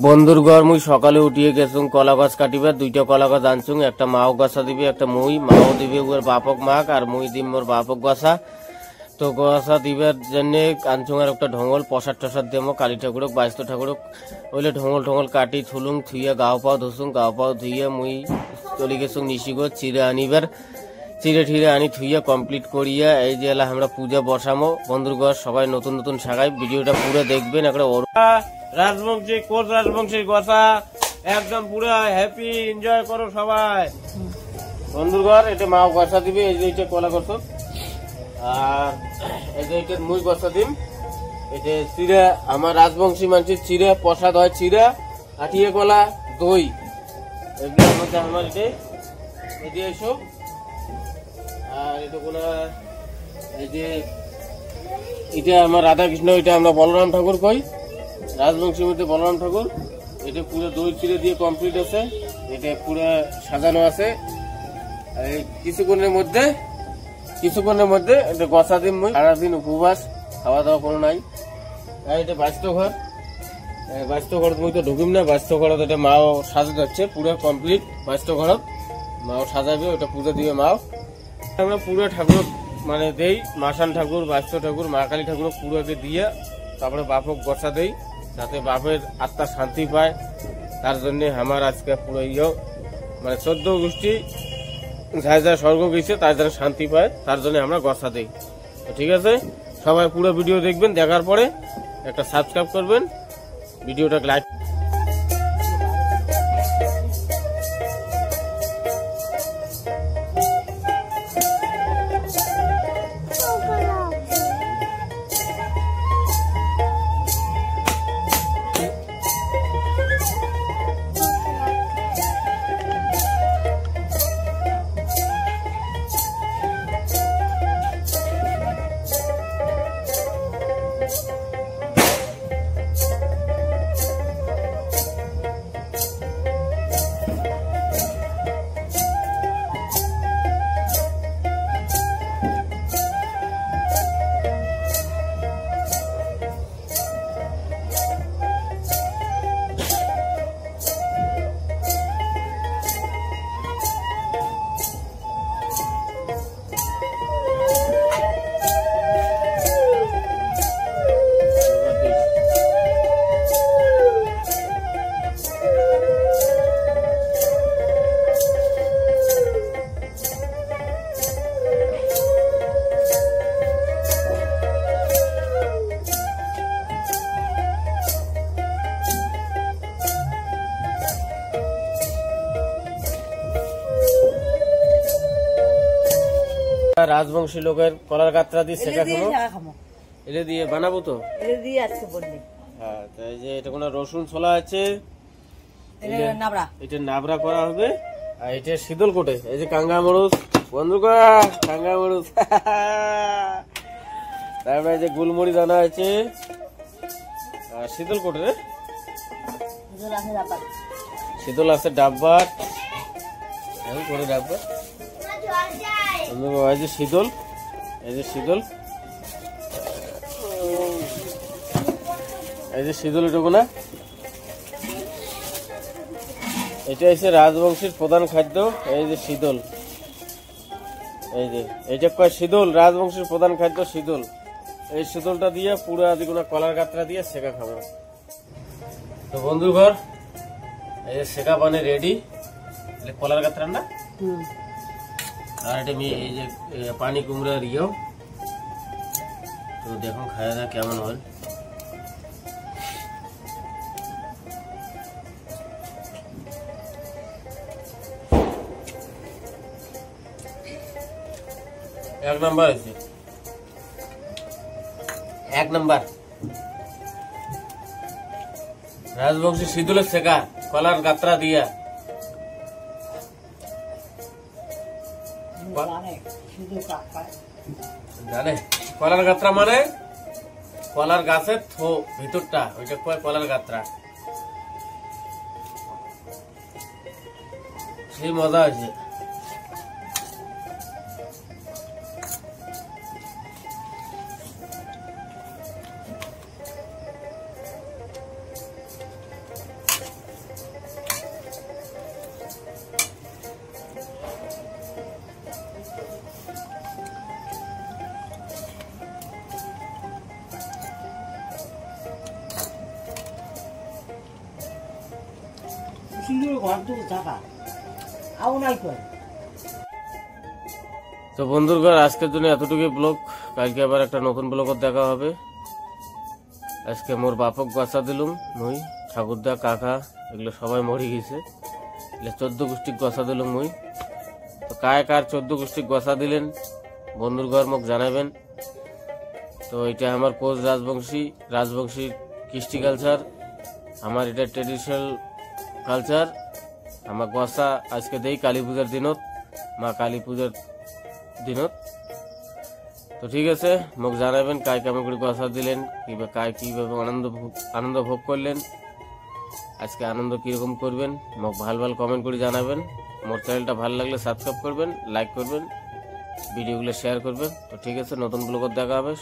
বন্ধুর ঘর মুই সকালে উঠিয়ে গেছুম কলা গাছ কাটিবার, দুইটা কলা গাছ আনছুম, একটা মাও গাছা দিবে, একটা মুই মাও দিবে ওর বাপক মাক, আর মুই দিম মোর বাপক গাছা। তো গাছা দিবার জন্য আনছুম আর একটা ঢোঙল প্রসাদ টসাদ দেবো কালী ঠাকুরক বাইস্ত ঠাকুরক। ওইলে ঢোঙল ঢোঙল কাটি থুলুম, থুইয়া গাও পাও ধুসুম, গাও পাও ধুইয়া মুই চলে গেছুম নিশিগড় চিড়ে আনিবার। চিড়ে ঠিড়ে আনি থুইয়া কমপ্লিট করিয়া এই যে এলা আমরা পূজা বসামো। বন্ধুর ঘর সবাই নতুন নতুন শাখায় ভিডিওটা পুরো দেখবেন। একটা রাজবংশী কোট রাজবংশীর কথা একদম পুরো হ্যাপি এনজয় করো সবাই। বন্ধুর ঘর এটা মাও গসা দিবে, এই যে এটা কলা গছ, আর এই যে এটা মুই গসা দিম। এটা চিড়া আমার রাজবংশী মানুষের চিড়া প্রসাদ হয়, চিড়া আঠিয়ে কলা দই এগুলোর মধ্যে আমার এটা এসব। আর এটা কোলা এই যে এটা আমার রাধাকৃষ্ণ, এটা আমরা বলরাম ঠাকুর কই, রাজবংশীর মধ্যে বলরাম ঠাকুর। এটা পুরো দই চিড়ে দিয়ে কমপ্লিট আছে, এটা পুরো সাজানো আছে। কিছুক্ষণের মধ্যে এটা গসা দিন, মুই সারাদিন উপবাস, খাওয়া দাওয়া কোনো নাই। এটা বাস্ত ঘর, বাস্ত ঘর মুই তো ঢুকিম না, বাস্ত ঘর এটা মাও সাজা যাচ্ছে পুরো কমপ্লিট। বাস্ত ঘর মাও সাজাবে, ওটা পুজো দিবে মাও। আমরা পুরো ঠাকুর মানে দেই, মাসান ঠাকুর, বাস্ত ঠাকুর, মা কালী ঠাকুর পুরোকে দিয়ে তারপরে বাপক গসা দেই, যাতে বাপের আত্মা শান্তি পায়। তার জন্য আমার আজকে পুরো মানে 14 গোষ্ঠী যাই যা স্বর্গ গেছে তাই যেন শান্তি পায়, তার জন্য আমরা গসা দেই। তো ঠিক আছে, সবাই পুরো ভিডিও দেখবেন, দেখার পরে একটা সাবস্ক্রাইব করবেন, ভিডিওটা লাইক। রাজবংশী লোকের কলার গাত্রা দিয়ে শেখা খাবো, এটা দিয়ে বানাবো তো, হ্যাঁ। তাই যে এটা কোনো রসুন ছোলা আছে, এটা নাবড়া করা হবে। আর এটা শীতল কোটে, এই যে কাঙ্গা মরুচ, বন্ধুরা কাঙ্গা মরুচ, তারপরে এই যে গুলমরি দানা আছে, আর শীতল কোটে শীতল আছে ডাব্বা করে ডাব্বা। এই যে শীতল, এই যে শীতল, এই যে শীতল এটুকু না, এটা হচ্ছে রাজবংশীর প্রধান খাদ্য। এই যে শীতল, এই যে এইটা কয় শীতল, রাজবংশীর প্রধান খাদ্য শীতল। এই শীতলটা দিয়ে পুরো আদিগুনা কলার গাত্রা দিয়ে শেখা খাবো। তো বন্ধুর ঘর এই যে শেখা বানে রেডি, কলার গাত্রা না। আর এটা এই যে পানি কুমড়ার ইয়েও, তো দেখুন খাওয়া দাওয়া কেমন হয়। এক নাম্বার আছে, এক নাম্বার রাজবংশী শীতলের শেখা কলার গাত্রা দিয়া। জানে কলার গাত্রা মানে কলার গাছের ভিতরটা, ওইটা কয় কলার গাত্রা। সেই মজা হয়েছে। তো বন্ধুগণ আজকের জন্য এতটুকু ব্লগ, কালকে আবার একটা নতুন ব্লগত দেখা হবে। আজকে মোর বাপক গছা দিলুম, মুই ঠাকুরদা কাকা এগুলো সবাই মরি গেছে, 14 গোষ্ঠী গছা দিলুম মুই। তো কায় কার 14 গোষ্ঠী গছা দিলেন বন্ধুর ঘর মোক জানাবেন। তো এটা আমার কোচ রাজবংশী কৃষ্টি কালচার, আমার এটা ট্রেডিশনাল কালচার। আমার গছা আজকে দেই কালী পূজার দিনত, মা কালী পূজার দিনত। তো ঠিক আছে, মোক জানাবেন কায় কেমন করে গছা দিলেন, কিংবা কায় কিভাবে আনন্দ ভোগ করলেন, আজকে আনন্দ কিরকম করবেন, মোক ভাল কমেন্ট করে জানাবেন। মোর চ্যানেলটা ভালো লাগলে সাবস্ক্রাইব করবেন, লাইক করবেন, ভিডিওগুলো শেয়ার করবেন। তো ঠিক আছে, নতুন ব্লগত দেখা হবে।